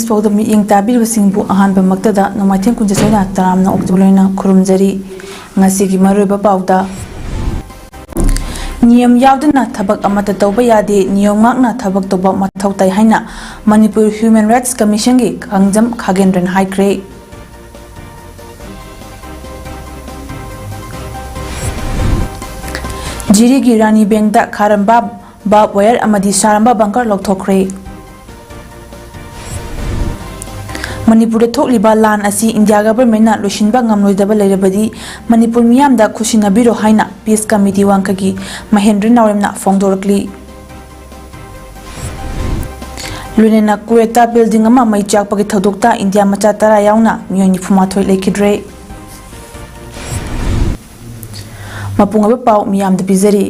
News ꯄꯥꯎꯗ ꯃꯤꯠꯌꯦꯡ ꯇꯥꯕꯤꯔꯤꯕꯁꯤꯡꯕꯨ ꯑꯍꯥꯟꯕ ꯃꯛꯇꯗ ꯅꯣꯡꯃꯥꯏꯊꯦꯝ ꯀꯨꯟꯖꯁꯣꯏꯅ ꯇꯔꯥꯝꯅ ꯑꯣꯛꯆꯕꯣꯏꯅ ꯈꯨꯔꯨꯝꯖꯔꯤ ꯉꯁꯤꯒꯤ ꯃꯔꯨꯑꯣꯏꯕ ꯄꯥꯎꯗ ꯅꯤꯌꯝ ꯌꯥꯎꯗꯅ ꯊꯕꯛ ꯑꯃꯠꯇ ꯇꯧꯕ ꯌꯥꯗꯦ ꯅꯤꯌꯝ ꯉꯥꯛꯅ ꯊꯕꯛ ꯇꯧꯕ ꯃꯊꯧ ꯇꯥꯏ ꯍꯥꯏꯅ ꯃꯅꯤꯄꯨꯔ ꯍ꯭ꯌꯨꯃꯦꯟ ꯔꯥꯏꯠꯁ ꯀꯃꯤꯁꯟꯒꯤ ꯀꯥꯡꯖꯝ ꯈꯥꯒꯦꯟꯗ꯭ꯔꯅ ꯍꯥꯏꯈ꯭ꯔꯦ ꯖꯤꯔꯤꯒꯤ ꯔꯥꯅꯤꯕꯦꯡꯗ ꯈꯥꯔꯝꯕ ꯕꯥꯔꯕꯋꯥꯌꯔ ꯑꯃꯗꯤ ꯁꯥꯔꯝꯕ ꯕꯪꯀꯔ ꯂꯧꯊꯣꯛꯈ꯭ꯔꯦ ꯃꯅꯤꯄꯨꯔꯗ ꯊꯣꯛꯂꯤꯕ ꯂꯥꯟ ꯑꯁꯤ ꯏꯟꯗꯤꯌꯥ ꯒꯚꯔꯟꯃꯦꯟꯠꯅ ꯂꯣꯏꯁꯤꯟꯕ ꯉꯝꯂꯣꯏꯗꯕ ꯂꯩꯔꯕꯗꯤ ꯃꯅꯤꯄꯨꯔ ꯃꯤꯌꯥꯝꯗ ꯈꯨꯠꯁꯤꯟꯅꯕꯤꯔꯣ ꯍꯥꯏꯅ ꯄꯤꯁ ꯀꯝꯃꯤꯇꯤ ꯋꯥꯡꯈꯒꯤ ꯃꯍꯦꯟꯗ꯭ꯔ ꯅꯥꯎꯔꯦꯝꯅ ꯐꯣꯡꯗꯣꯔꯛꯂꯤ ꯂꯣꯏꯅꯅ ꯀꯨꯋꯦꯠꯇ ꯕꯤꯜꯗꯤꯡ ꯑꯃ ꯃꯩ ꯆꯥꯛꯄꯒꯤ ꯊꯧꯗꯣꯛꯇ ꯏꯟꯗꯤꯌꯥ ꯃꯆꯥ 10 ꯌꯥꯎꯅ ꯃꯤꯑꯣꯏ 98 ꯂꯩꯈꯤꯗ꯭ꯔꯦ ꯃꯄꯨꯡ ꯑꯣꯏꯕ ꯄꯥꯎ ꯃꯤꯌꯥꯝꯗ ꯄꯤꯖꯔꯤ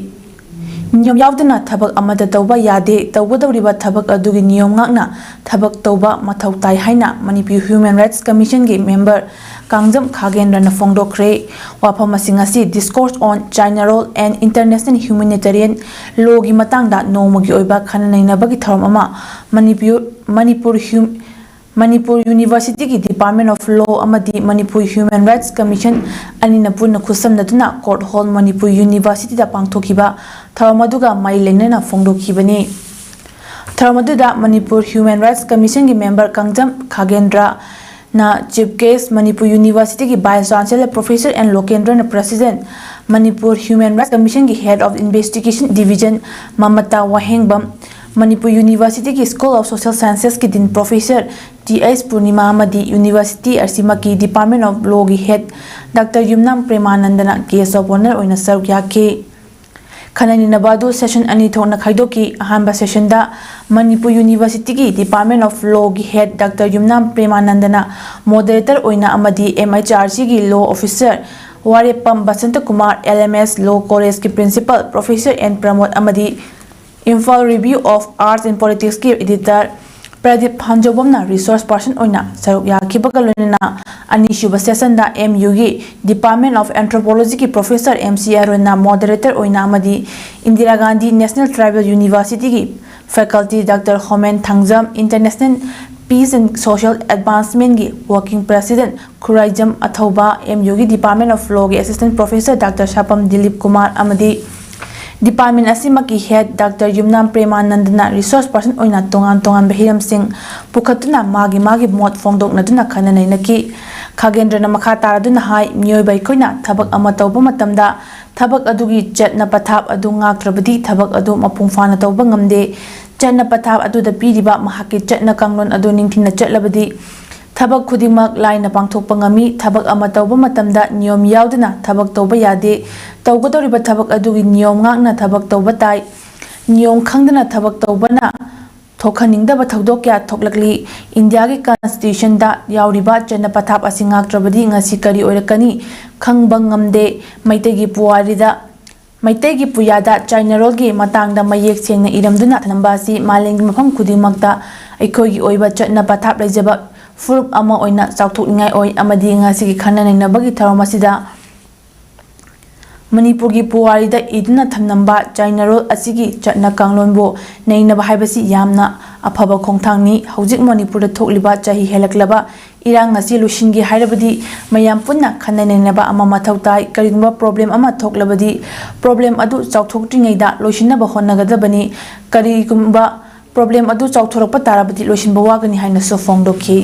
ꯅꯤꯌꯝ ꯌꯥꯎꯗꯅ ꯊꯕꯛ ꯑꯃꯠꯇ ꯇꯧꯕ ꯌꯥꯗꯦ ꯇꯧꯒꯗꯧꯔꯤꯕ ꯊꯕꯛ ꯑꯗꯨꯒꯤ ꯅꯤꯌꯝ ꯉꯥꯛꯅ ꯊꯕꯛ ꯇꯧꯕ ꯃꯊꯧ ꯇꯥꯏ ꯍꯥꯏꯅ ꯃꯅꯤꯄꯨꯔ ꯍ꯭ꯌꯨꯃꯦꯟ ꯔꯥꯏꯠꯁ ꯀꯃꯤꯁꯟꯒꯤ ꯃꯦꯝꯕꯔ ꯀꯥꯡꯖꯝ ꯈꯥꯒꯦꯟꯗ꯭ꯔꯅ ꯐꯣꯡꯗꯣꯛꯈ꯭ꯔꯦ ꯋꯥꯐꯝ ꯑꯁꯤ ꯉꯁꯤ discourse on China role in international humanitarian ꯂꯣꯒꯤ ꯃꯇꯥꯡꯗ ꯅꯣꯡꯃꯒꯤ ꯑꯣꯏꯕ ꯈꯟꯅ ꯅꯩꯅꯕꯒꯤ ꯊꯧꯔꯝ ꯑꯃ ꯃꯅꯤꯄꯨꯔ ꯌꯨꯅꯤꯚꯔꯁꯤꯇꯤꯒꯤ ꯗꯤꯄꯥꯔꯠꯃꯦꯟꯠ ꯑꯣꯐ ꯂꯣ ꯑꯃꯗꯤ ꯃꯅꯤꯄꯨꯔ ꯍ꯭ꯌꯨꯃꯦꯟ ꯔꯥꯏꯠꯁ ꯀꯃꯤꯁꯟ ꯑꯅꯤꯅ ꯄꯨꯟꯅ ꯈꯨꯠꯁꯝꯅꯗꯨꯅ ꯀꯣꯔꯠ ꯍꯣꯜ ꯃꯅꯤꯄꯨꯔ ꯌꯨꯅꯤꯚꯔꯁꯤꯇꯤꯗ ꯄꯥꯡꯊꯣꯛꯈꯤꯕ ꯊꯧꯔꯝ ꯑꯗꯨꯒ ꯃꯔꯤ ꯂꯩꯅꯅ ꯐꯣꯡꯗꯣꯛꯈꯤꯕꯅꯤ ꯊꯧꯔꯝ ꯑꯗꯨꯗ ꯃꯅꯤꯄꯨꯔ ꯍ꯭ꯌꯨꯃꯦꯟ ꯔꯥꯏꯠꯁ ꯀꯃꯤꯁꯟꯒꯤ ꯃꯦꯝꯕꯔ ꯀꯥꯡꯖꯝ ꯈꯥꯒꯦꯟꯗ꯭ꯔꯅ ꯆꯤꯐ ꯒꯦꯁꯠ ꯃꯅꯤꯄꯨꯔ ꯌꯨꯅꯤꯚꯔꯁꯤꯇꯤꯒꯤ ꯚꯥꯏꯁ ꯆꯥꯟꯁꯦꯂꯔ ꯄ꯭ꯔꯣꯐꯦꯁꯔ ꯑꯦꯟ ꯂꯣꯀꯦꯟꯗ꯭ꯔꯅ ꯄ꯭ꯔꯁꯤꯗꯦꯟꯠ ꯃꯅꯤꯄꯨꯔ ꯍ꯭ꯌꯨꯃꯦꯟ ꯔꯥꯏꯠꯁ ꯀꯃꯤꯁꯟꯒꯤ ꯍꯦꯗ ꯑꯣꯐ ꯏꯟꯚꯦꯁꯇꯤꯒꯦꯁꯟ ꯗꯤꯚꯤꯖꯟ ꯃꯃꯇꯥ ꯋꯥꯍꯦꯡꯕꯝ ꯃꯅꯤꯄꯨꯔ ꯌꯨꯅꯤꯚꯔꯁꯤꯇꯤꯒꯤ ꯁ꯭ꯀꯨꯜ ꯑꯣꯐ ꯁꯣꯁꯤꯌꯦꯜ ꯁꯥꯏꯟꯁꯦꯁꯀꯤ ꯗꯤꯟ ꯄ꯭ꯔꯣꯐꯦꯁꯔ ꯇꯤ.ꯑꯩꯆ. ꯄꯨꯔꯅꯤꯃꯥ ꯑꯃꯗꯤ ꯌꯨꯅꯤꯚꯔꯁꯤꯇꯤ ꯑꯁꯤꯃꯛꯀꯤ ꯗꯤꯄꯥꯔꯠꯃꯦꯟꯠ ꯑꯣꯐ ꯂꯣꯒꯤ ꯍꯦꯗ ꯗꯥꯛꯇꯔ ꯌꯨꯝꯅꯥꯝ ꯄ꯭ꯔꯦꯃꯥꯅꯟꯗꯅ ꯒꯦꯁꯠ ꯑꯣꯐ ꯑꯣꯅꯔ ꯑꯣꯏꯅ ꯁꯔꯨꯛ ꯌꯥꯈꯤ ꯈꯟꯅ ꯅꯩꯅꯕ ꯑꯗꯨ ꯁꯦꯁꯟ ꯑꯅꯤ ꯊꯣꯛꯅ ꯈꯥꯏꯗꯣꯛꯈꯤ ꯑꯍꯥꯟꯕ ꯁꯦꯁꯟꯗ ꯃꯅꯤꯄꯨꯔ ꯌꯨꯅꯤꯚꯔꯁꯤꯇꯤꯒꯤ ꯗꯤꯄꯥꯔꯠꯃꯦꯟꯠ ꯑꯣꯐ ꯂꯣꯒꯤ ꯍꯦꯗ ꯗꯥꯛꯇꯔ ꯌꯨꯝꯅꯥꯝ ꯄ꯭ꯔꯦꯃꯥꯅꯟꯗꯅ ꯃꯣꯗꯔꯦꯇꯔ ꯑꯣꯏꯅ ꯑꯃꯗꯤ MHRCꯒꯤ ꯂꯣ ꯑꯣꯐꯤꯁꯔ ꯋꯥꯔꯦꯞꯄꯝ ꯕꯁꯟꯇꯀꯨꯃꯥꯔ LMS ꯂꯣ ꯀꯣꯂꯦꯖꯀꯤ ꯄ꯭ꯔꯤꯟꯁꯤꯄꯜ ꯄ꯭ꯔꯣꯐꯦꯁꯔ ꯑꯦꯟ ꯄ꯭ꯔꯃꯣꯗ ꯑꯃꯗꯤ Imphal review of arts and ꯄꯣꯂꯤꯇꯤꯛꯁꯀꯤ ꯏꯗꯤꯇꯔ ꯄ꯭ꯔꯗꯤꯞ ꯍꯥꯟꯖꯧꯕꯝꯅ ꯔꯤꯁꯣꯔꯁ ꯄꯔꯁꯟ ꯑꯣꯏꯅ ꯁꯔꯨꯛ ꯌꯥꯈꯤꯕꯒ ꯂꯣꯏꯅꯅ ꯑꯅꯤꯁꯨꯕ ꯁꯦꯁꯟꯗ MUꯒꯤ ꯗꯤꯄꯥꯔꯠꯃꯦꯟꯠ ꯑꯣꯐ ꯑꯦꯟꯊ꯭ꯔꯣꯄꯣꯂꯣꯖꯤꯒꯤ ꯄ꯭ꯔꯣꯐꯦꯁꯔ MC ꯑꯔꯨꯟꯅ ꯃꯣꯗꯔꯦꯇꯔ ꯑꯣꯏꯅ ꯑꯃꯗꯤ ꯏꯟꯗꯤꯔꯥ ꯒꯥꯟꯙꯤ ꯅꯦꯁꯅꯦꯜ ꯇ꯭ꯔꯥꯏꯕꯦꯜ ꯌꯨꯅꯤꯚꯔꯁꯤꯇꯤꯒꯤ faculty doctor Homen Thangjam international peace and social ꯑꯦꯗꯚꯥꯟꯁꯃꯦꯟꯠꯒꯤ ꯋꯥꯔꯀꯤꯡ ꯄ꯭ꯔꯦꯁꯤꯗꯦꯟꯠ ꯈꯨꯔꯥꯏꯖꯝ ꯑꯊꯧꯕ MUꯒꯤ ꯗꯤꯄꯥꯔꯠꯃꯦꯟꯠ ꯑꯣꯐ ꯂꯣꯒꯤ assistant professor doctor Sapam Dilip Kumar ꯑꯃꯗꯤ ꯗꯤꯄꯥꯔꯠꯃꯦꯟꯠ ꯑꯁꯤꯃꯛꯀꯤ ꯍꯦꯗ ꯗꯥꯛꯇꯔ ꯌꯨꯝꯅꯥꯝ ꯄ꯭ꯔꯦꯃꯥꯅꯟꯗꯅ ꯔꯤꯁꯣꯔꯁ ꯄꯔꯁꯟ ꯑꯣꯏꯅ ꯇꯣꯉꯥꯟ ꯇꯣꯉꯥꯟꯕ ꯍꯤꯔꯝꯁꯤꯡ ꯄꯨꯈꯠꯇꯨꯅ ꯃꯥꯒꯤ ꯃꯣꯠ ꯐꯣꯡꯗꯣꯛꯅꯗꯨꯅ ꯈꯟꯅ ꯅꯩꯅꯈꯤ ꯈꯥꯒꯦꯟꯗ꯭ꯔꯅ ꯃꯈꯥ ꯇꯥꯔꯗꯨꯅ ꯍꯥꯏ ꯃꯤꯑꯣꯏꯕ ꯑꯩꯈꯣꯏꯅ ꯊꯕꯛ ꯑꯃ ꯇꯧꯕ ꯃꯇꯝꯗ ꯊꯕꯛ ꯑꯗꯨꯒꯤ ꯆꯠꯅ ꯄꯊꯥꯞ ꯑꯗꯨ ꯉꯥꯛꯇ꯭ꯔꯕꯗꯤ ꯊꯕꯛ ꯑꯗꯨ ꯃꯄꯨꯡ ꯐꯥꯅ ꯇꯧꯕ ꯉꯝꯗꯦ ꯆꯠꯅ ꯄꯊꯥꯞ ꯑꯗꯨꯗ ꯄꯤꯔꯤꯕ ꯃꯍꯥꯛꯀꯤ ꯆꯠꯅ ꯀꯥꯡꯂꯣꯟ ꯑꯗꯨ ꯅꯤꯡꯊꯤꯅ ꯆꯠꯂꯕꯗꯤ ꯊꯕꯛ ꯈꯨꯗꯤꯡꯃꯛ ꯂꯥꯏꯅ ꯄꯥꯡꯊꯣꯛꯄ ꯉꯝꯃꯤ ꯊꯕꯛ ꯑꯃ ꯇꯧꯕ ꯃꯇꯝꯗ ꯅꯤꯌꯝ ꯌꯥꯎꯗꯅ ꯊꯕꯛ ꯇꯧꯕ ꯌꯥꯗꯦ ꯇꯧꯒꯗꯧꯔꯤꯕ ꯊꯕꯛ ꯑꯗꯨꯒꯤ ꯅꯤꯌꯝ ꯉꯥꯛꯅ ꯊꯕꯛ ꯇꯧꯕ ꯇꯥꯏ ꯅꯤꯌꯝ ꯈꯪꯗꯅ ꯊꯕꯛ ꯇꯧꯕꯅ ꯊꯣꯛꯍꯟꯅꯤꯡꯗꯕ ꯊꯧꯗꯣꯛ ꯀꯌꯥ ꯊꯣꯛꯂꯛꯂꯤ ꯏꯟꯗꯤꯌꯥꯒꯤ ꯀꯟꯁꯇꯤꯇ꯭ꯌꯨꯁꯟꯗ ꯌꯥꯎꯔꯤꯕ ꯆꯠꯅ ꯄꯊꯥꯞ ꯑꯁꯤ ꯉꯥꯛꯇ꯭ꯔꯕꯗꯤ ꯉꯁꯤ ꯀꯔꯤ ꯑꯣꯏꯔꯛꯀꯅꯤ ꯈꯪꯕ ꯉꯝꯗꯦ ꯃꯩꯇꯩꯒꯤ ꯄꯨꯌꯥꯗ ꯆꯥꯏꯅꯥ ꯔꯣꯜꯒꯤ ꯃꯇꯥꯡꯗ ꯃꯌꯦꯛ ꯁꯦꯡꯅ ꯏꯔꯝꯗꯨꯅ ꯊꯝꯕ ꯑꯁꯤ ꯃꯥꯂꯦꯝꯒꯤ ꯃꯐꯝ ꯈꯨꯗꯤꯡꯃꯛꯇ ꯑꯩꯈꯣꯏꯒꯤ ꯑꯣꯏꯕ ꯆꯠꯅ ꯄꯊꯥꯞ ꯂꯩꯖꯕ ꯐꯨꯔꯨꯞ ꯑꯃ ꯑꯣꯏꯅ ꯆꯥꯎꯊꯣꯛꯅꯤꯡꯉꯥꯏ ꯑꯣꯏ ꯑꯃꯗꯤ ꯉꯁꯤꯒꯤ ꯈꯟꯅ ꯅꯩꯅꯕꯒꯤ ꯊꯧꯔꯝ ꯑꯁꯤꯗ ꯃꯅꯤꯄꯨꯔꯒꯤ ꯄꯨꯋꯥꯔꯤꯗ ꯏꯗꯨꯅ ꯊꯝꯂꯝꯕ ꯆꯥꯏꯅꯥ ꯔꯣꯜ ꯑꯁꯤꯒꯤ ꯆꯠꯅ ꯀꯥꯡꯂꯣꯟꯕꯨ ꯅꯩꯅꯕ ꯍꯥꯏꯕꯁꯤ ꯌꯥꯝꯅ ꯑꯐꯕ ꯈꯣꯡꯊꯥꯡꯅꯤ ꯍꯧꯖꯤꯛ ꯃꯅꯤꯄꯨꯔꯗ ꯊꯣꯛꯂꯤꯕ ꯆꯍꯤ ꯍꯦꯜꯂꯛꯂꯕ ꯏꯔꯥꯡ ꯑꯁꯤ ꯂꯣꯏꯁꯤꯟꯒꯦ ꯍꯥꯏꯔꯕꯗꯤ ꯃꯌꯥꯝ ꯄꯨꯟꯅ ꯈꯟꯅ ꯅꯩꯅꯕ ꯑꯃ ꯃꯊꯧ ꯇꯥꯏ ꯀꯔꯤꯒꯨꯝꯕ ꯄ꯭ꯔꯣꯕ꯭ꯂꯦꯝ ꯑꯃ ꯊꯣꯛꯂꯕꯗꯤ ꯄ꯭ꯔꯣꯕ꯭ꯂꯦꯝ ꯑꯗꯨ ꯆꯥꯎꯊꯣꯛꯇ꯭ꯔꯤꯉꯩꯗ ꯂꯣꯏꯁꯤꯟꯅꯕ ꯍꯣꯠꯅꯒꯗꯕꯅꯤ ꯀꯔꯤꯒꯨꯝꯕ ꯄ꯭ꯔꯣꯕ꯭ꯂꯦꯝ ꯑꯗꯨ ꯆꯥꯎꯊꯣꯔꯛꯄ ꯇꯥꯔꯕꯗꯤ ꯂꯣꯏꯁꯤꯟꯕ ꯋꯥꯒꯅꯤ ꯍꯥꯏꯅꯁꯨ ꯐꯣꯡꯗꯣꯛꯈꯤ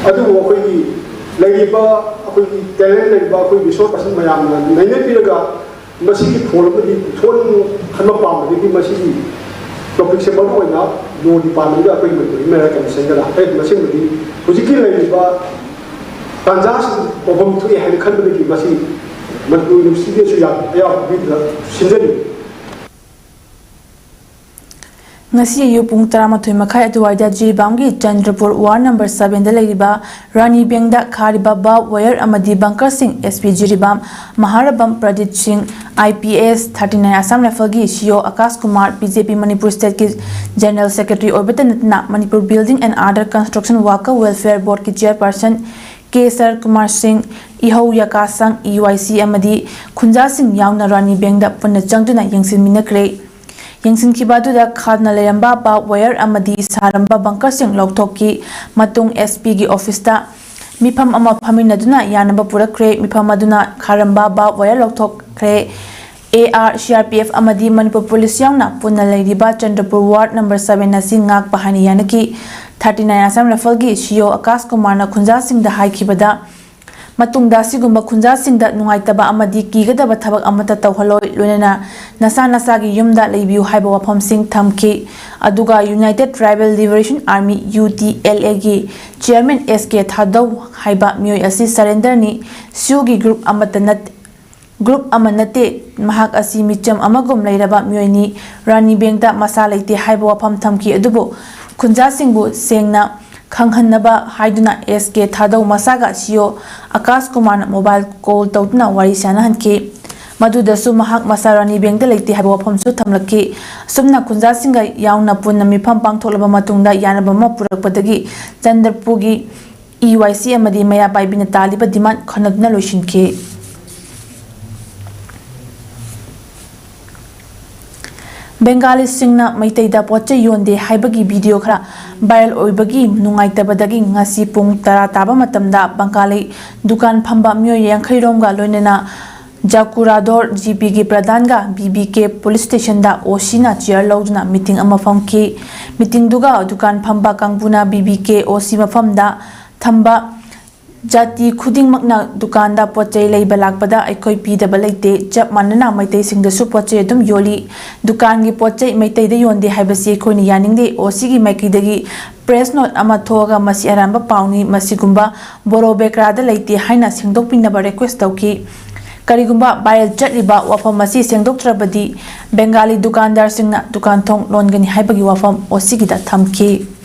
ꯑꯗꯨꯕꯨ ꯑꯩꯈꯣꯏꯒꯤ ꯂꯩꯔꯤꯕ ꯑꯩꯈꯣꯏꯒꯤ ꯇꯦꯂꯦꯟꯠ ꯂꯩꯔꯤꯕ ꯑꯩꯈꯣꯏꯒꯤ ꯔꯤꯁꯣꯔꯁ ꯄꯔꯁꯟ ꯃꯌꯥꯝꯅ ꯅꯩꯅꯕꯤꯔꯒ ꯃꯁꯤꯒꯤ ꯐꯣꯟ ꯑꯃꯗꯤ ꯐꯣꯟ ꯈꯟꯕ ꯄꯥꯝꯕꯗꯒꯤ ꯃꯁꯤꯒꯤ ꯇꯣꯄꯤꯛꯁꯦ ꯃꯔꯨ ꯑꯣꯏꯅ ꯂꯣ ꯗꯤꯄꯥꯔꯠꯃꯦꯟꯠꯒ ꯑꯩꯈꯣꯏ ꯃꯅꯤꯄꯨꯔ ꯍ꯭ꯌꯨꯃꯦꯟ ꯔꯥꯏꯠꯁ ꯀꯃꯤꯁꯟꯒꯗ ꯃꯁꯤꯃꯗꯤ ꯍꯧꯖꯤꯛꯀꯤ ꯂꯩꯔꯤꯕ ꯇꯥꯟꯖꯥꯁꯤꯡ ꯄꯥꯎꯈꯨꯝ ꯊꯣꯛꯑꯦ ꯍꯥꯏꯅ ꯈꯟꯕꯗꯒꯤ ꯃꯁꯤ ꯃꯅꯤꯄꯨꯔ ꯌꯨꯅꯤꯚꯔꯁꯤꯇꯤꯗꯁꯨ ꯑꯌꯥꯝꯕ ꯄꯤꯗꯨꯅ ꯁꯤꯟꯖꯔꯤ ngasi ayu pung 11:30 aduwaida Jiribamgi Chandrapur Ward number 7 da leiriba Raniveng da khariba BarbWire amadi Bunkershing SP Jiribam Maharabam Pradit Singh IPS 39 Assam Rifle gi CEO Akash Kumar BJP Manipur State ki General Secretary Orbita Natna Manipur Building and Other Construction Worker Welfare Board ki Chairperson K. Kumar Singh, Ihau Yakasang, EYC Amadi, Khunja Singh Yauna Raniveng da Punna Changduna Yangsin Minakre. Yangsin Kibadu Khadna Leramba BarbWire Amadi Sharamba Bunkershing Louthokhre Matung SP gi office da Mipam ama Paminaduna Yanaba Purakre Mipam Aduna Kharamba BarbWire Louthokhre AR CRPF Amadi Manipur Police Yauna Punna Ladiba Chandrapur Ward number 7 Nasi Ngak Bahani Yanaki 39 Assam Rifle gi Shio Akas Kumar na Khunja Singh da Haikibada Matungda sigumba Khunja Singh da Nungaitaba Amadi Kigadaba Thabak Amata Tawhaloi Lunana Nasa Nasagi Yumda Lebiu Haiba Wapam Singh Thamki Aduga United Tribal Liberation Army UTLA gi Chairman SK Thadau Haiba Myoy Asi surrender ni Sugi Group Amanate Mahak Asi Micham Amagum Lairaba Myoy ni Raniveng da Masa Leite Haiba Wapam Thamki Adubu Khunja Singh bu Sengna Khanghanaba Haiduna SK Thadau Masaga Shio Akas Kumar na mobile call Tautuna Warisana Hanke Madudasu Mahak Masa Raniveng da Leite Haiba Wapam Su Thamlaki Sumna Khunja Singh Yauna Punna Mipam Pangtholaba Matungda Yanaba Purakpadagi Chandrapugi EYC Amadi Maya Baibina Taliba Demand Khanaduna Loishinke Bengali Singna Maitaida Poche Yonde Haibagi video Kra Viral Oibagi Nungaitabadagi Ngasi Pung Tara Taba Matamda Bengali Dukan Pamba Myo Yankaironga Lonena Jakurador GPG Pradanga BBK Police Station da Osina Chair Lauduna Meeting Amafamki Meeting Duga Dukan Pamba Kangbuna BBK Osi Mafamda Thamba Jati Khuding Makna Dukanda Poche Lay Balakpada Aikoi Pidaba Laite Jap Manana Maitei Singda Su Poche Dum Yoli Dukangi Poche Maitei de Yonde Haibasi Koni Yaningde Osigi Maikidagi Press Note Amatoga Masi Aramba Pauni Masigumba Boro Bekrada Laite Haina Singdok Pinaba request Tauki Karigumba Viral Jatliba Wafam Masi Singdok Trabadi Bengali Dukandar Singna Dukantong Longani Haibagi Wafam Osigida Thamki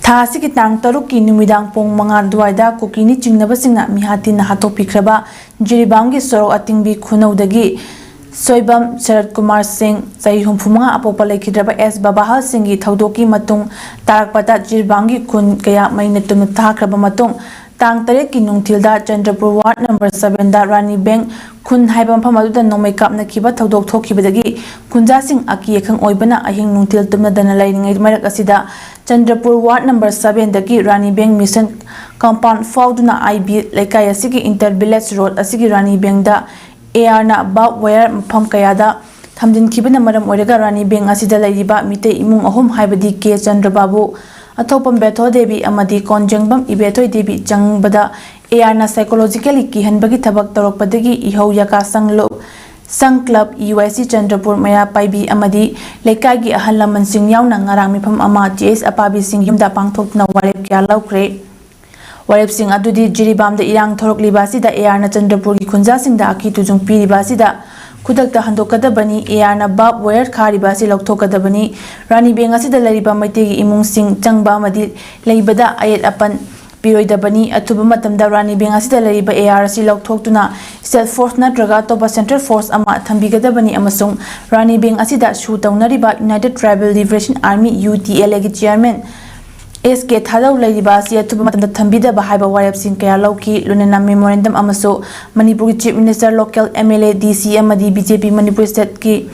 Thasiki Tang Taruki Numidang Pong Manga Duaida Kukini Chingnabasingna Mihati Nahato Pikraba Jiribangi Soro Atingbi Kunaudagi Soibam Sharat Kumar Singh Saihum Fumanga Apopale Kidraba S. Babahal Singhi Thaudoki Matung Tarakpata Jiribangi Kun Kaya Mainetum Takraba Matung Tang Tareki Nungtilda Chandrapur Ward number 7 da Raniveng Kun Haibam Pamaduda Nomekap Nakiba Louthokhre Badagi Khunja Singh Aki Ekang Oibana Ahing Nungtil Tumna Dana Lainingai Marak Asida Chandrapur Ward number 7 dagi Raniveng Mission Compound Fauduna IB Laikai Asigi Inter-Village Road Asigi Raniveng da AR na BarbWire Mpham Kayada Thamjin Kibana Maram Oiraga Raniveng Asida Laiba Mite Imung Ahum Haibadi K. Chandrababu Athopam Betho Devi Amadi Konjangbam Ibetoi Devi Changbada AR na psychologically Kihanbagi Thabak Torokpadagi Ihau Yakasang Lo Sang Club EYC Chandrapur Maya Paibi Amadi Lekagi Ahalaman Singh Yauna Ngarang Mipam Ama JS Apabi Singh Yumda Pangthokna Warep Kya Louthokhre Warep Singh Adudi Jiribam da Irang Thorok Libasi da AR na Chandrapur gi Khunja Singh da Aki Tujung Pi Libasi da Khudakta Handokadabani AR na BarbWire Kharibasi Louthokhadabani Raniveng asida lariba Maitegi Imung Singh Changba Amadi Leibada Ayet Apan Piroidabani Atuba Matamda Raniveng asida lariba AR si Louthoktuna State Force Natraga Toba Central Force Ama Thambigadabani Amasung Raniveng asida Shu Taunariba United Tribal Liberation Army UTLA gi Chairman SK Thadau Laiba si Atuba Matamda Thambidaba Haiba Warep Singh Kaya Lauki Lunana Memorandum Amaso Manipur Chief Minister Local MLA DC Amadi BJP Manipur State ki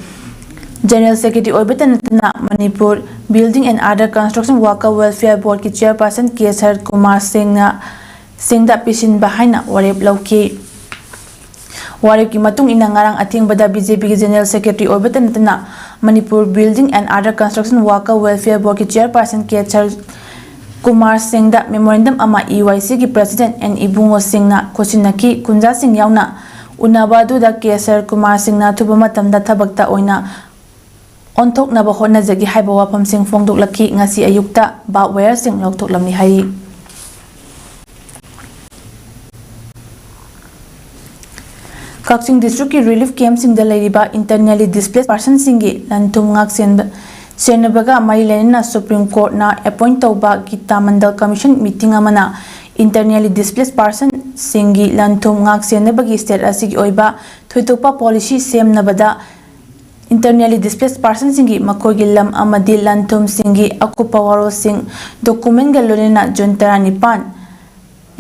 General Secretary Oibetanatana Manipur Building and Other Construction Worker Welfare Board ki Chairperson K. Kumar Singh da Pishin Bahaina Warep Lauki Warep ki Matung ina ngarang atingbada BJP ki General Secretary Oibetanatana Manipur Building and Other Construction Worker Welfare Board ki Chairperson K. Kumar Singh da Memorandum Ama EYC ki President and Ibungo Singh na Kosinaki Khunja Singh Yauna Unabadu da K. Kumar Singh na Tuba Matamda Thabakta Oina Onthoknaba Honajagi Haiba Wapam Singh Fongdoklaki Ngasi Ayukta BarbWire Singh Louthokhlamni Hai Kakching District ki Relief Camp Singh da Lairiba Internally Displaced Person Singhi Lantum Ngak Senabaga Mailena Supreme Court na appoint Tauba Gita Mandal Commission meeting amana Internally Displaced Person Singhi Lantum Ngak Senabagi State Asigi Oiba Thoitopa Policy Sem Nabada internally displaced persons singi makogi lam amadi lantum singi akupa waro sing document galorina juntara nipan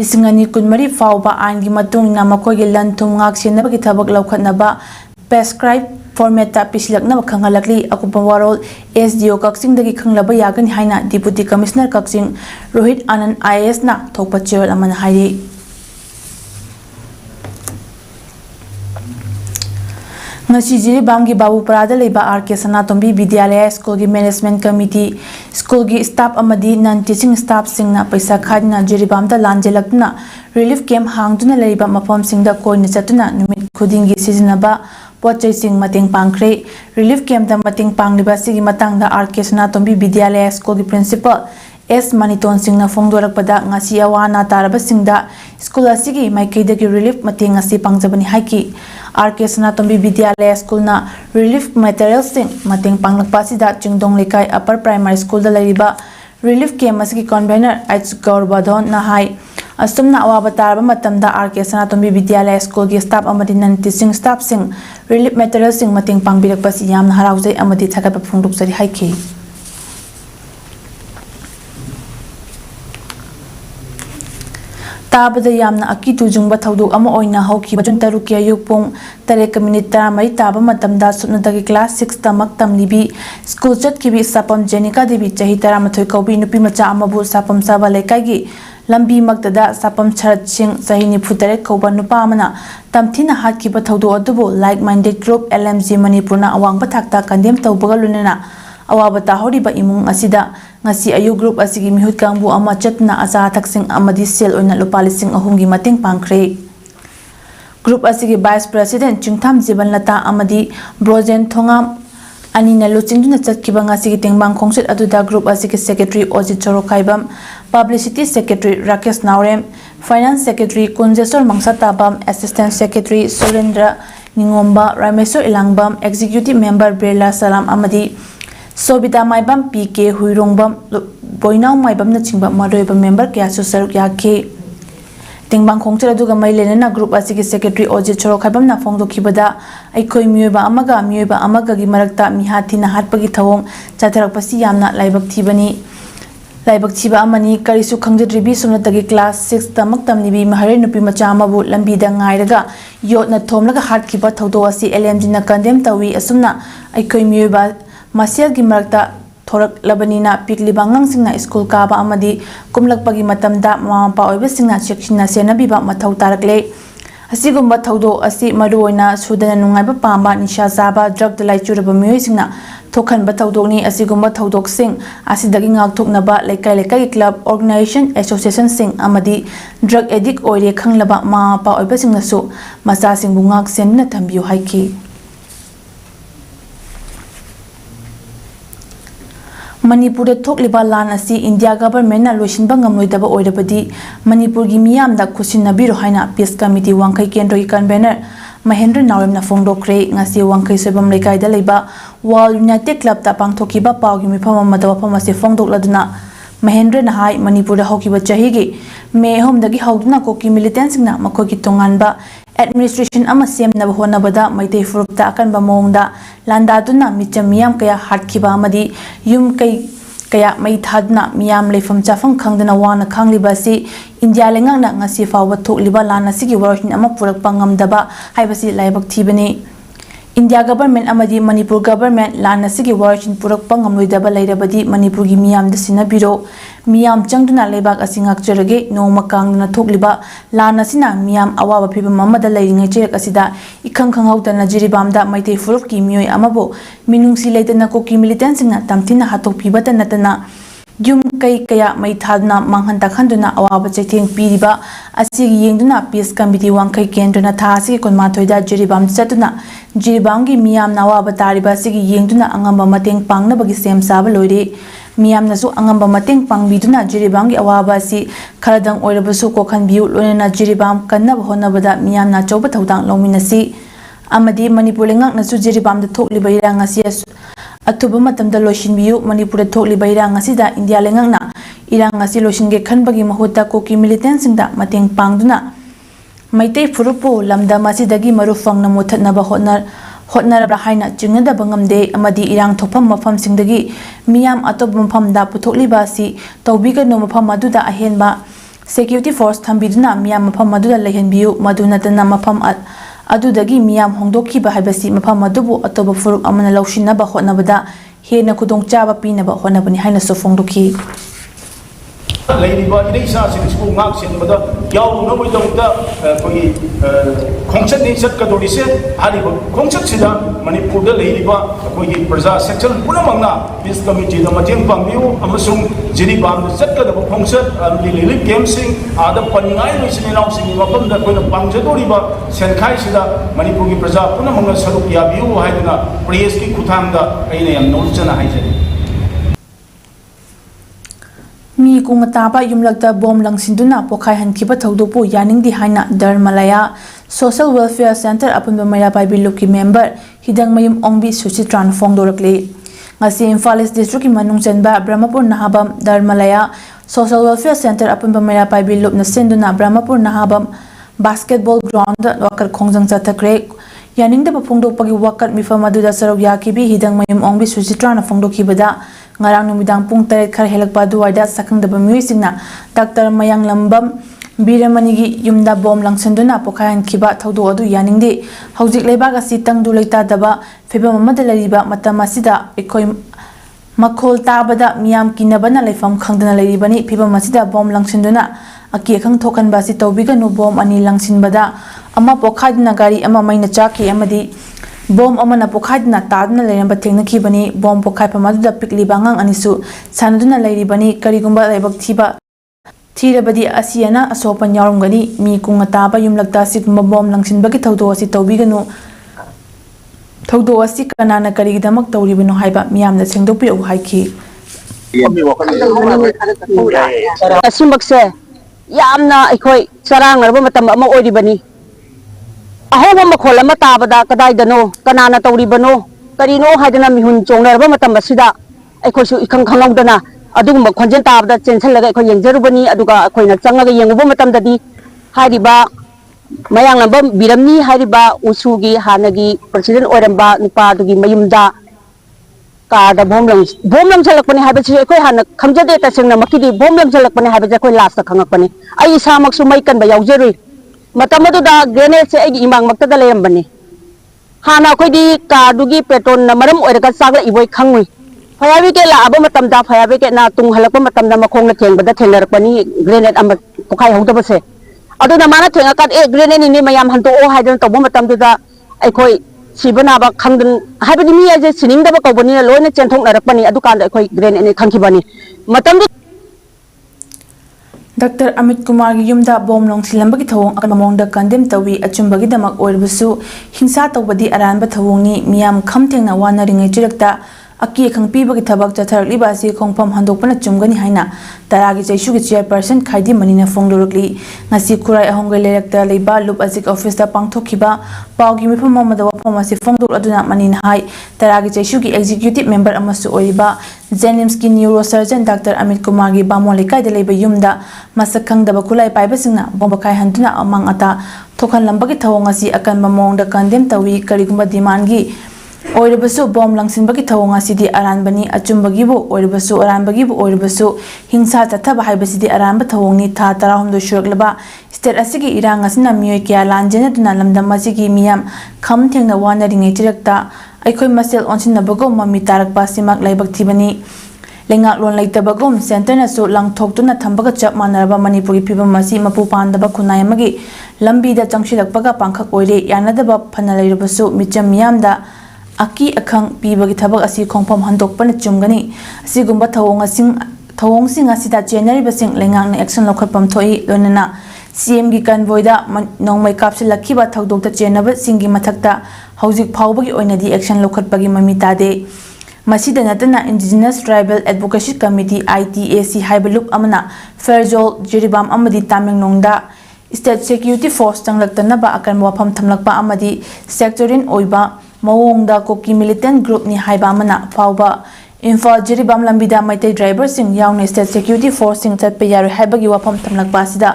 isingani kunmari fauba angi matung na makogi lantum ngak sinabagi thabak laukhatnaba prescribe format ta pislakna khangalakli akupa waro SDO kaksing dagi khanglaba yagani haina deputy commissioner kaksing Rohit Anand IAS na thokpa chewal amana hairi ngasi Jiribam gi Babu Parada leba RK Sanatombi Vidyalaya School gi Management Committee School gi staff amadi non teaching staff singna paisa khadna Jiribam da lanjelakna relief camp hangduna leba mafam singda koina chatuna numit khuding gi sizinaba pochai sing mating pangkhre relief camp da mating pangliba sigi matangda RK Sanatombi Vidyalaya School gi principal S Maniton singna phongdorakpada ngasi awana taraba singda school asigi maikaidagi relief mating asi pangjabani haiki RK Sanatombi Vidyalaya School na relief materials sing mating panglakpa sida chingdong lekai upper primary school da lariba relief camp asigi convener H Gaurbadon na hai asumna awaba taraba matamda RK Sanatombi Vidyalaya School gi staff amadi non teaching staff sing relief materials sing mating pangbirakpa si yamna haraujai amadi thakapa phongdoksari haiki ताबद यामना अकितु जुंगबा थौदोक अमा ओइना हौखिबा जुन तरुकिया युगपोंग 3:30 ताबा मतमदा सुनदगी class 6 तमक तमलिबी school चटकिबी Sapam जेनिका देवी चही 13 कौबी नुपी मचा अमाबु सापम साबा लेकागी लंबी मक्तदा सापम शरद सिंह चही 93 कौबा नुपा अमना तमथिना हातकिबा थौदो अदुबो लाइक माइंडेड ग्रुप LMG मणिपुरना अवांगबा थाकता कंडेम तौबगा लुनना awabata horiba imung asida ngasi ayu group asigi mihut kangbu ama chatna aza thaksing amadi sel oina lupalising ahungi mating pangkhre group asigi vice president chingtham jibanlata amadi brojen thongam anina luchingduna chatkiba ngasi tengbang khongsit aduda group asigi secretary Ojit Chorokhaibam publicity secretary Rakesh Naurem finance secretary Kunjesor Mangsatabam assistant secretary Surendra Ningomba Ramesor Ilangbam executive member Brela Salam Amadi Sobita Maibam PK Huirongbam Boinau Maibam na chingba maroiba member kya su saruk yakhe Tingbang khongchara duga mailena group asigi secretary Ojit Chorokhaibam na phongdokhibada aikoi mioiba amaga gi marakta mihathi na hatpagi thawong chatharakpasi yamna laibak thiba amani karisu khangjadribi sumnatagi class 6 tamak tamnibi mahare nupi macha amabu lambi da ngairaga yotna thomlaga hatkhiba thawdo asi LMG na condemn tawi asumna aikoi mioiba Masyal gi marakta thorak labanina pikli bangang singna school kaba amadi kumlakpagi matamda mamapa oiba singna chekchina senabiba mathau tarakle asigumba thaudo asi maruoina sudana nungaiba pamba nisha zaba drug dalai churaba mioi singna thokhanba thaudokni asigumba thaudok sing asidagi ngakthoknaba lekai club organization association sing amadi drug addict oire khanglaba mamapa oiba singna su macha singbu ngak senna thambiu haiki Manipur da thokliba lan asi India government na loisinba ngamloidaba oirabadi Manipur gi miyamda khusinabiro haina peace committee wangkai kendro gi convener Mahendra Naurem na phongdokhre ngasi wangkai soibam lekai da leiba Wall United Club ta pangthokiba pawgi mifam amada wafam ase phongdokladuna Mahendra na hai Manipur da hokiba chahigi me homdagi hauduna koki militants na makoki tonganba administration ama semnaba honabada maitei furupta akanba mongda landaduna micham miyam kaya hatkhiba amadi yum kaya mai thadna miyam leifam chafang khangdana wana khangliba si India lengangna ngasi fawba thokliba lana sigi waroshin ama purakpa ngamdaba haibasi laibak thibani India government amadi Manipur government lana sigi waroshin purakpa ngamloidaba lairabadi Manipur gi miyam da sinabiro miyam changduna leibak asingak cherage noma kangduna thokliba lana sina miyam awaba phibam amada lairingai cherak asida ikhang khanghaudana Jiribamda maitei furuk ki mioi amabo minungsi leitana koki militant singna tamthina hatok phibata natana yum kaya mai thadna manghan takhanduna awaba chaitheng piriba asigi yengduna peace committee wangkai kendruna tha asigi konma thoida Jiribam chatuna Jiribamgi miyam nawaba tariba asigi yengduna angamba mateng pangnabagi sem saba loire miyamnasu angamba mateng pangbiduna Jiribamgi awaba si kharadang oirabasu kokhanbiu loina Jiribam kannaba honabada miyamna chauba thaudang lominasi amadi Manipur lengaknasu Jiribamda thokliba irang asi atuba matamda loishinbiu Manipur thokliba irang asida India lengakna irang asi loishinge khanbagi mahutta koki militants singda mateng pangduna maitei furupu lamda masidagi marufangna mothatnaba hotnarabra haina chingnadaba ngamde amadi irang thokpham mafamsingdagi miyam atop mafamda puthokliba asi tawbiganu mafam aduda ahenba security force thambiduna miyam mafam aduda lehenbiu madunatana mafam adudagi miyam hongdokhiba haibasi mafam adubu atoba furuk amana lawshinaba hotnabada hena khudongchaba pinaba honabani haina so phongdokhi लेरिबा इरेसा सिंसु ngak sin bada yaw no boi dong da koi khongchat ni chat ka dori se hari ba khongchat sida manipur da leiriba koi praja section puna mangna this committee da mateng pangbiu amasung jiri bam chat ka da khongchat lili game sing ada pangai ni sin naw sing mapam da koi na pangja dori ba senkhai sida manipur gi praja puna mangna saruk ya biu haiduna press ki khuthang da aina yam nol chana haijani mi kumataba yumlakta bom langsinduna pokhai hankiba thaudopu yaningdi haina Dharmalaya Social Welfare Center apunba maya pai biluki member hidang mayum ongbi suchitran phongdorakle ngasi Imphal East District manung chenba Brahmapur Nahabam Dharmalaya Social Welfare Center apunba maya pai bilup na senduna Brahmapur Nahabam basketball ground wakar khongjang chathakre yaningda phongdopagi wakar mifam aduda sarok yakibi hidang mayum ongbi suchitran phongdokhibada ngarang numidang pung 8 khar helakpa duwaida sakangdaba muisingna Dr. Mayang Lambam Biramanigi yumda bom langsanduna pokhayan khiba thaudo adu yaningdi haujik leibaga si tangdu leita daba febam amada lariba matam asida ekoi makhol tabada miyam kinabana leifam khangdana leribani febam asida bom langsanduna aki khang thokan basi tawbiga no bom ani langsinbada ama pokhadna gari ama maina chaki amadi bom amana pokhadna tadna leramba thengna khibani bom pokhai pamadu da pikli bangang anisu sanaduna leribani karigumba laibak thiba thirabadi asiana asopan yarumgani mi kunga taba yumlakta sigumba bom langsinbagi thaudo asi tawbiganu thaudo asi kanana karigidamak tawribano haiba miyamna sengdopi au haiki asimbakse yamna aikoi charang larba matam ama oiribani ahoba makhol ama tabada kadaidano kanana tawribano karino haidana mihun chonglarba matam asida aikhoisu ikhang khanglaudana adugumba khonjen tabada chenchalaga aikoi yengjarubani aduga aikoina changaga yenguba matamdadi hairiba mayang lamba biramni hairiba usugi hanagi president oiramba nupa adugi mayumda kada bomlang chalakpani haibasi aikoi hana khamjade tasengna makidi bomlang chalakpani haibasi aikoi last ta khangakpani ai samaksu mai kanba yaujari matamadu da grenade se ai imang makta da lerambani hana koi di kadugi petrol na maram oiraga sagla iboi khangui phayabi ke la aba matam da phayabi ke na tung halakpa matam da makhong na thengba da thenglarpani grenade am pokhai hauda base adu na mana thenga kat e grenade ni mayam hanto o haidan to matam da ai koi sibana ba khangdan haibadi mi aje sining da ba kobani na loina chenthok narakpani adu kan da koi grenade ni khangkibani matam Dr. Amit Kumar gi yumda bom longsilambagi thawong akamamongda condemn tawi achumbagi damak oirbusu hingsa tawbadi aranba thawongni miyam khamtengna wanaringai chirakta aki khangpibagi thabak chatharakliba asi khongpham handokpana chumgani haina taragi chaisugi chairperson khaidi manina phongdorukli ngasi khurai ahongai lerakta leiba lup ajik office da pangthokhiba paugi mifam amada wafam asi phongdor aduna manina hai taragi chaisugi executive member amasu oiba Jennings ki neurosurgeon Dr. Amit Kumar gi bamolikai da leiba yumda masakhang daba khulai paibasingna bombakai handuna amang ata thokhan lambagi thawong asi akan mamongda condemn tawi karigumba demand gi oirabasu bom langsinbagi thawong asidi aranbani achumbagi bu oirabasu aranbagi bu oirabasu hingsa tathaba haibasidi aranba thawongni tha 16 shuraklaba state asigi irang asina miyoi kya lanjena duna lamdam asigi miyam kham thengna wana ringai chirakta aikoi masel onsinnabago mami tarakpa simak laibak thibani lengak lon leitabagom center na so langthoktuna thambaga chap manaraba manipuri phibam masi mapu pandaba khunai amagi lambi da changshilakpaga pangkhak oire yanadaba phana leirabasu micham miyamda aki akhang pibagi thabak asi khongpham handokpana chumgani asigumba thawong sing asida chenari basing lengak na action lokhatpam thoi lonana CM gi convoy da nongmai kapse lakhiba thawdokta chenaba singi mathakta haujik phawbagi oinadi action lokhatpagi mami tade masida natana indigenous tribal advocacy committee ITAC haibalup amana Fairjol Jiribam Amadi Tamengnongda state security force changlakta ba akan wafam thamlakpa amadi sectorin oiba mawongda koki militant group ni haiba amana phawba Imphal Jiribam lambida maitai driver sing yauna state security force sing chatpe yari haibagi wafam thamlakpa sida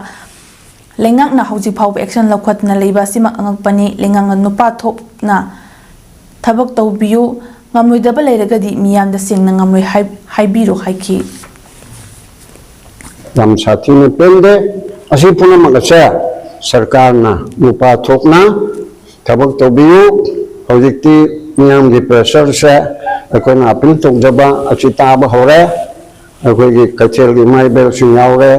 lengak na hauji phawba action lokhatna leiba simak angakpani lengang nupa thopna ꯊꯕꯛ ꯇꯧꯕꯤꯌꯨ ngamloidaba leiragadi miyamda sengna ngamloi haibiro haiki yam sathi ne pende asi puna magase sarkar na nupa thokna thabak tobiyu hojikti miyam gi pressure se akona apil tokjaba achita ba hore akoi gi kachel gi mai bel sing yaure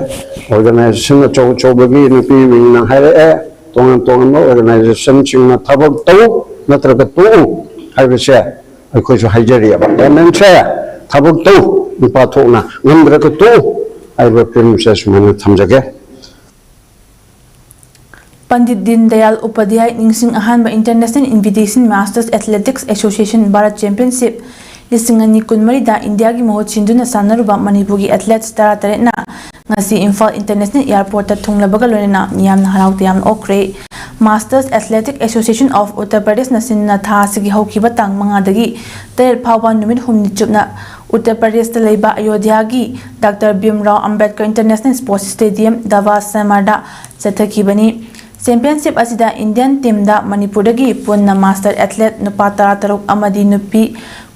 organization chow chobagi nupi wing na haire tongan organization sing na thabak to natraga to haibese akoi so haijari ba men se thabak to nupa thokna ngamdra ka to aiba princess mane thamjage Pandit Din Dayal Upadhyay ningsing ahanba International Invitation Masters Athletics Association Bharat Championship lisingani kunmari da India gi mohot sinduna sanaruba Manipuri athletes tara na ngasi Imphal International Airport ta thunglabaga loina niyam na harau tiam okre Masters Athletic Association of Uttar Pradesh na sinna tha sigi hokiba tang manga dagi tel phawan numit humni chupna Uttar Pradesh ta leiba Ayodhya gi Dr. Bhimrao Ambedkar International Sports Stadium Davas Samarda chathakibani Championship asida Indian team da Manipur dagi punna master athlete nupa taruk Amadi nupi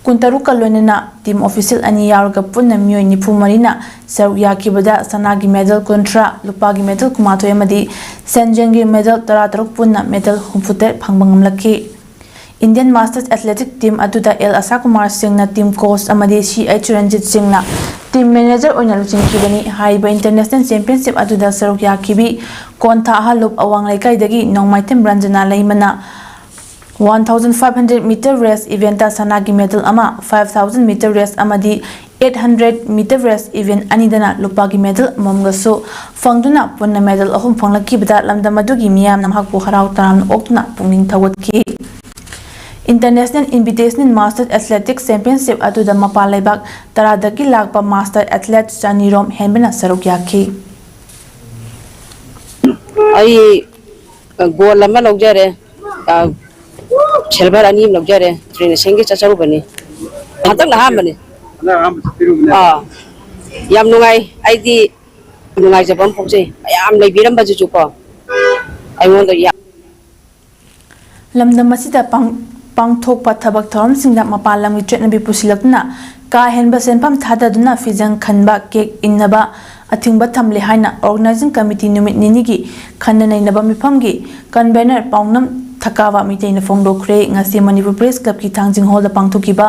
kuntaru kalonena team official ani yarga punna miyoi nipu marina saru yakibada sanagi medal kontra lupagi medal kumato amadi sanjangi medal taruk punna medal humfute phangbangam lakhi Indian Masters Athletic Team aduda L Asakumar Singh na team coach amadi CH Ranjit Singh na team manager oina luchin kibani haiba international championship aduda saruk yakibi kontha halup awang laikai dagi nongmaitem ranjana laimana 1500 meter race event ta sanagi medal ama 5000 meter race amadi 800 meter race event anidana lupagi medal mamgaso fangduna punna medal ahum phanglaki bida lamdamadugi miyam namhakbu harau taram oktuna pungning thawatki International Invitation Masters Athletics Championship aduda mapal laibak taradaki lakpa master athlete Chanirom henbena saruk yakhi ai goal lama logjare silver ani logjare train sengi chacharu bani hatak na hamani yam nungai ai di nungai japam pokje yam leibiram baju ko ai wonda ya lamdam masida pangthokpa thabak thoram singda mapalam gi chetnabi pusilakna ka henba senpam thadaduna fijang khanba cake innaba athingba thamle haina organizing committee numit ninigi khanna naba mifamgi convener pawnam thakawa miteina fongdokhre ngasi Manipur Press Club ki thangjing hall da pangthokiba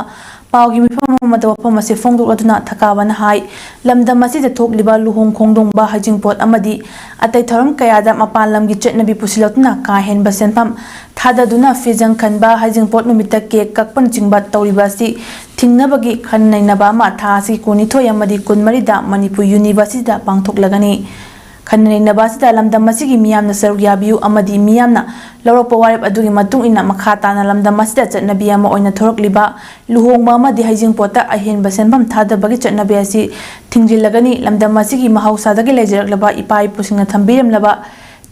pawgi mifam madawa pamase fongdokaduna thakawan hai lamdam masida thokliba luhong khongdong ba hajingpot amadi atai thoram kayada mapalam gi chetnabi pusilakna ka henba senpam thadaduna fijang khanba hajingpot numita cake kakpan chingba tawribasi thingnabagi khannainaba ma thasi koni thoyamadi kunmari da Manipur University da pangthoklagani khannainaba sida lamdam masigi miyamna saruk yabiu amadi miyamna lawrokpa warep adugi matung ina makhata na lamdam masida chatnabi ama oina thorokliba luhongba amadi hajingpota ahenba senbam thadabagi chatnabi asi thingjilagani lamdam masigi mahausadagi lejaraklaba ipai pusingna thambiramlaba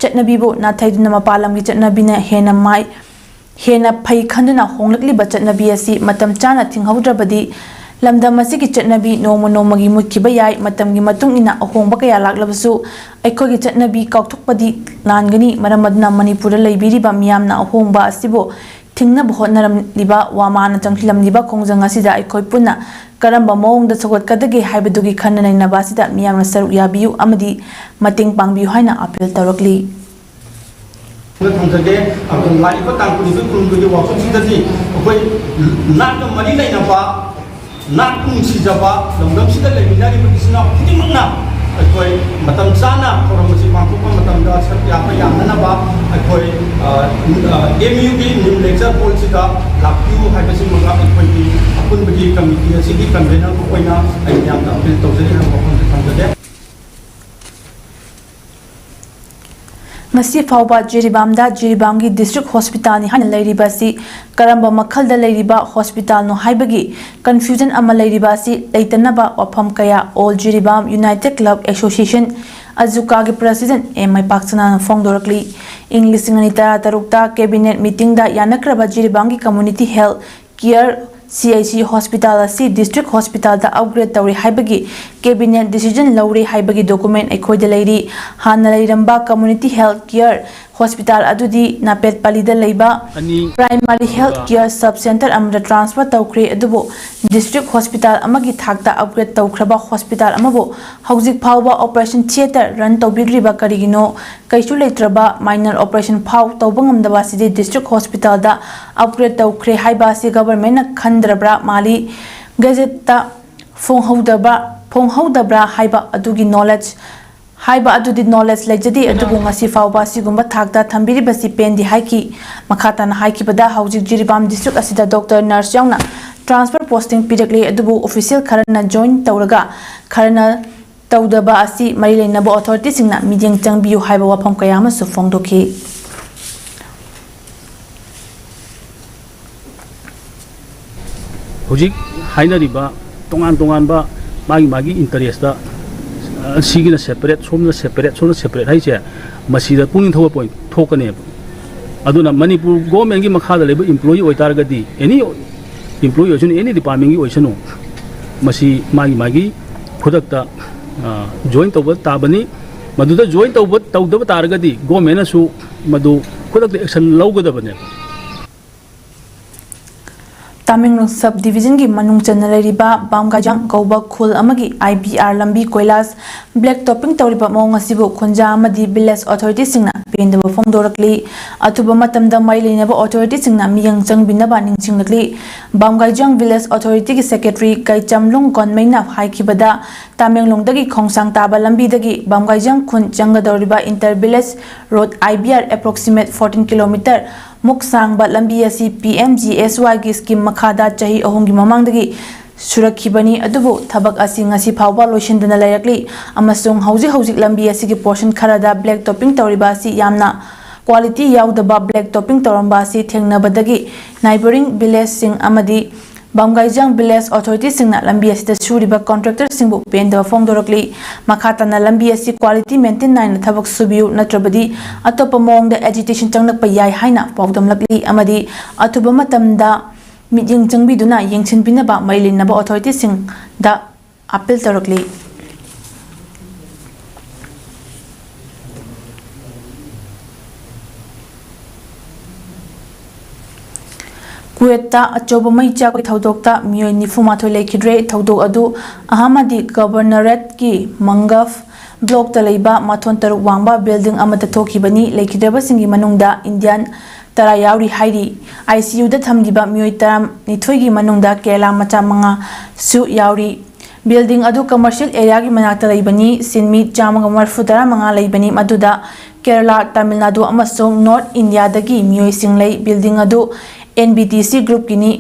chatnabibu nathaiduna mapalamgi chatnabina hena phai khanduna honglakliba chatnabi asi matam chana thinghaudrabadi lamdam masigi chatnabi nomagi mutkiba yai matamgi matung ina ahongba kaya laklabasu aikogi chatnabi kaukthokpadi nangani maramadna Manipur leibiriba miyamna ahongba asibo thingna bhotnaram liba wamana changhilam liba khongjang asida aikoi punna karamba mawngda sagot kadagi haibadugi khanna naba sida miyamna saruk yabiu amadi mating pangbiu haina appeal tarakli thongthage akon lai pa tang puni kun ku workshop sidati akoi nak mari lai na pa nak kung si jaba lamdam sida le minari bisna khudimna akoi matam sana forum si mangku pa matam da satya pa yamna ba akoi MU di new lecture policy da lakyu haibasi manga akoi apun bagi committee sigi convener ko koina ai yam da appeal tawjari ha ko thongthage Ngasi fawba Jiribamda Jiribamgi District Hospital ni han leiribasi Kharamba makhalda leiriba hospital no haibagi confusion ama leiribasi leitanaba wafam kaya All Jiribam United Club Association azuka gi president MI Paksana fongdorakli English nganita tarukta cabinet meeting da yanakraba Jiribamgi community health care CIC Hospital asi District Hospital da upgrade tawri haibagi cabinet decision lawri haibagi document ekhoi da leiri hanna leiramba community health care hospital adudi napet palida leiba primary health care sub center amada transfer tawkre adubo district hospital amagi thakta upgrade tawkraba hospital amabo hauzik phawba operation theater run tawbigriba karigino kaisu leitraba minor operation phaw tawbangamdaba sidi district hospital da upgrade tawkre haiba si government na khandrabra mali gazette ta phonghaudabra haiba adugi knowledge haiba adudi knowledge lejadi adubu ngasi fawba sigumba thakta thambiri basi pendi haiki makhata na haiki bada haujik jiribam district asida doctor nurse yauna transfer posting pirakle adubu official kharana join tawraga kharana tawdaba asi mari leinaba authority singna mijeng changbiu haiba wafam kayama su phongdoki hojik hainariba tongan ba magi interest da sigina separate somna separate haise masida pungin thowa point thokane aduna manipur government gi makhada leba employee oitargadi any employee osun any department gi oisanu masi magi khudakta join tawba tabani maduda join tawdaba targadi government su madu khudakta action lawgadabane Tamenglong subdivision gi manung chanalariba bamgajang gauba khul amagi IBR lambi koilas black topping tawriba mawng asibu khunja amadi village authority singna pendaba phongdorakli atuba matamda maileinaba authority singna miyang changbinaba ningchinglakli bamgajang village authority gi secretary kaichamlung konmaina haikibada Tamenglong dagi khongsang taba lambi dagi bamgajang khun changadawriba inter village road IBR approximate 14 km muksang ba lambi asi PMGSY gi scheme makhada chahi ahongi mamangdagi surakhibani adubu thabak asi ngasi phawba loishindana layakli amasung hauji lambi asi gi portion kharada black topping tawriba asi yamna quality yaudaba black topping tawramba asi thengnabadagi neighboring village sing amadi Bamgaijang village authority singna lambi asida suriba contractor singbu pendaba phongdorakli makhatana lambi asi quality maintain naina thabak subiu natrabadi atopa mongda agitation changnakpa yai haina pawdamlakli amadi atuba matamda mijing changbiduna yengchinbinaba mailinaba authority sing da appeal tarakli Kueta achoba mai chak thaudokta mioi nifumathoi lekhidre thaudok adu Amadi governorate ki mangaf block ta leiba mathon taruk wangba building amata thokibani lekhidaba singi manungda Indian tara yauri hairi ICU da thamdiba mioi taram nithoi gi manungda kela macha manga su yauri building adu commercial area gi manakta leibani sinmi chamanga marfu tara manga leibani maduda Kerala Tamil Nadu amasung North India dagi mioi singlei building adu NBTC group kini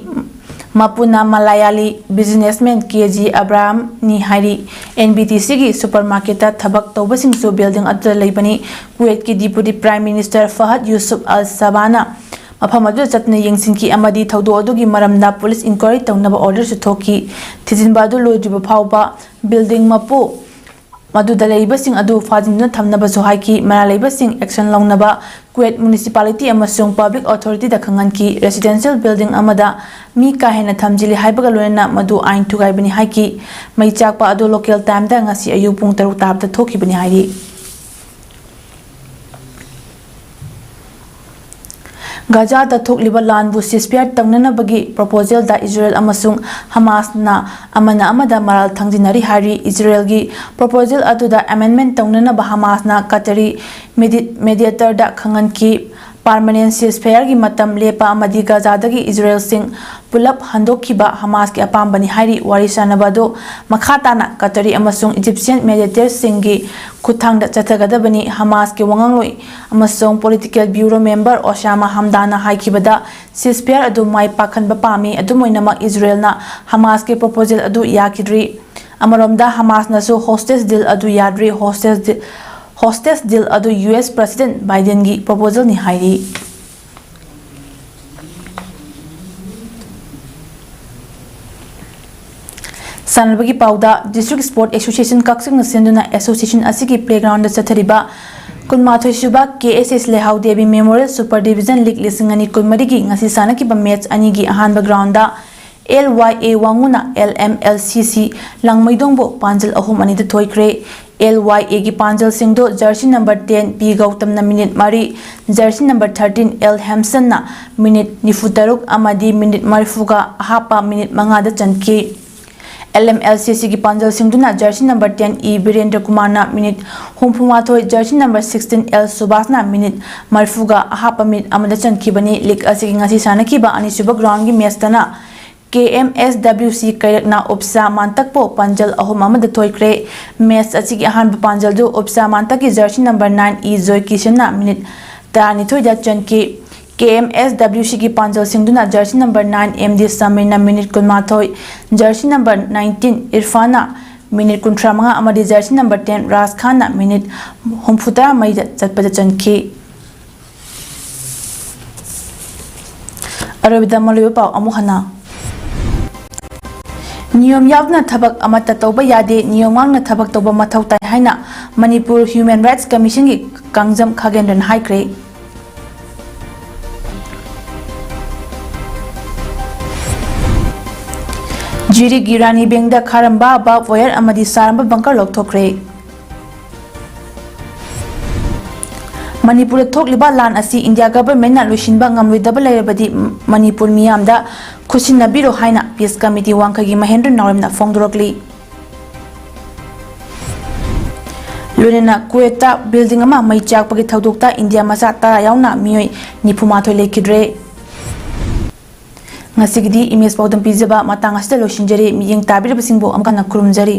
Mapuna Malayali businessman KG Abraham ni hari NBTC gi supermarket ta thabak tawbasing su building adu leibani Kuwait ki deputy prime minister Fahad Yusuf Al Sabana mafam adu chatna yengsinki amadi thaudo adu gi maramda police inquiry tawnaba order su thoki thijinba adu lojiba phawba building mapu madu dalaibasing adu fajinna thamnaba sohaiki maralaibasing action lawnaba Kuwait municipality amasung public authority da khanganki residential building amada mi kahena thamjili haibaga loina madu ain thugaibani haiki maichakpa adu local time da ngasi ayu pung 3 tabda thokibani hairi Gaza da thokliba lanbu ceasefire tangnanabagi proposal da Israel amasung Hamas na amana amada maral thangjinari hari Israel gi proposal adu da amendment tangnanaba Hamas na Qatari mediator da khanganki permanent ceasefire gi matam lepa amadi Gaza dagi Israel sing pulap handokhiba Hamas ki apambani hari warisanabado makhatana Qatari amasung Egyptian mediator singi kuthangda chathagadabani Hamas ki wangangloi amasung political bureau member Osama Hamdana haikibada ceasefire adu mai pakhanba pami adumoinama Israel na Hamas ki proposal adu yakidri amaromda Hamas na su hostage deal adu yadri hostage deal adu US President Biden gi proposal ni hairi Sanabagi Pauda District Sport Association Kaksing Senduna Association Asiki Playground Sathariba Kunmathoi Suba KSS Lehau Devi Memorial Super Division League Lisingani Kunmarigi ngasi sanaki ba match ani gi ahanba ground da LYA Wanguna LMLCC Langmaidongbo Panjal ahum ani da thoikre LYA की पांजल सिंधु jersey number 10 P Gautam ना minute मारी jersey number 13 L Hemson ना minute निफुतरुक अमादी minute मरफुगा हापा मिनट मंगादा चनकी LMLCC की पांजल सिंधुना jersey number 10 E Virendra Kumar ना मिनट हुमफुमाथोय जर्सी नंबर 16 L सुभाष ना मिनट मरफुगा हापा मिनट अमदा चनकी बनी लीग असिगी ngasi सानकीबा अनिसुबा ग्राउंड की मैच तना KMSWC कैरकना उपसा मांतक पो पांजल अहोम अमद थोइख्रे मैच असिगी अहानब पांजल दो उपसा मांतक की jersey number 9 E Joy Kishan ना मिनट तानिथोय चनकी KMSWC की पांजल सिंधुना jersey number 9 MD Samina minute कुनमाथोय जर्सी नंबर 19 इरफाना मिनट कुंट्रामंगा अमदी जर्सी नंबर 10 राज खान ना मिनट हुमफुता मई चटपद चनकी अरबिदा मलुय पाव अमुहना नियम यावना थबक अमत तौबा यादे नियम वांगना थबक तौबा मथौ ताय हाइना मणिपुर ह्यूमन राइट्स कमीशन की कांगजम खागेंद्रन हाइक्रे जिरी गिरानी बेंगदा खारंबा BarbWire अमदी शारंबा बंकर लौथोख्रे मणिपुर थोकलिबा लान असी इंडिया गवर्नमेंट ना लुशिनबा ngamloidaba lairabadi मणिपुर मियामदा खुसिनबिरो हाइना पीस कमिटी वांखगी महेंद्र नौरमना फोंगदोरकली लोनेना कुएता बिल्डिंग अमा मई चाकपगी थौदोकता इंडिया मसा तरा यावना मियोय निफुमाथोय लेखिद्रे ngasiगदी इमेज पाउदम पिजबा matang asda लोशिनजरी मियंग ताबिरबसिंगबो अमकना खुरुमजरी।